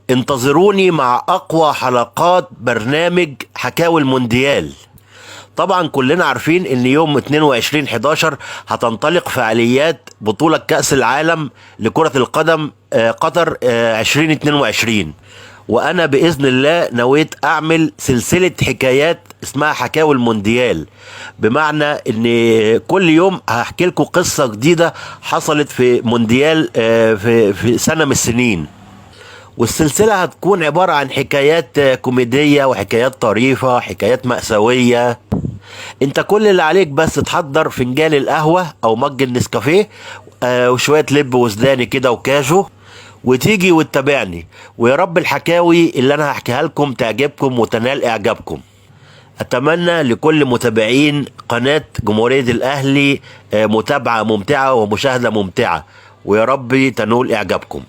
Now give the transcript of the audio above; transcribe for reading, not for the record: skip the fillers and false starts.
انتظروني مع أقوى حلقات برنامج حكاوي المونديال. طبعا كلنا عارفين ان يوم 22/11 هتنطلق فعاليات بطولة كأس العالم لكرة القدم قطر 2022. وانا باذن الله نويت اعمل سلسلة حكايات اسمها حكاوي المونديال، بمعنى ان كل يوم هحكي لكم قصة جديدة حصلت في مونديال في سنة من السنين. والسلسلة هتكون عبارة عن حكايات كوميدية وحكايات طريفة، حكايات مأساوية. انت كل اللي عليك بس تحضر فنجان القهوة او مج النسكافيه وشوية لب وسوداني كده وكاجو، وتيجي وتتابعني. ويا رب الحكاوي اللي انا هحكيها لكم تعجبكم وتنال اعجابكم. اتمنى لكل متابعين قناة جمهورية الاهلي متابعة ممتعة ومشاهدة ممتعة، ويا رب تنول اعجابكم.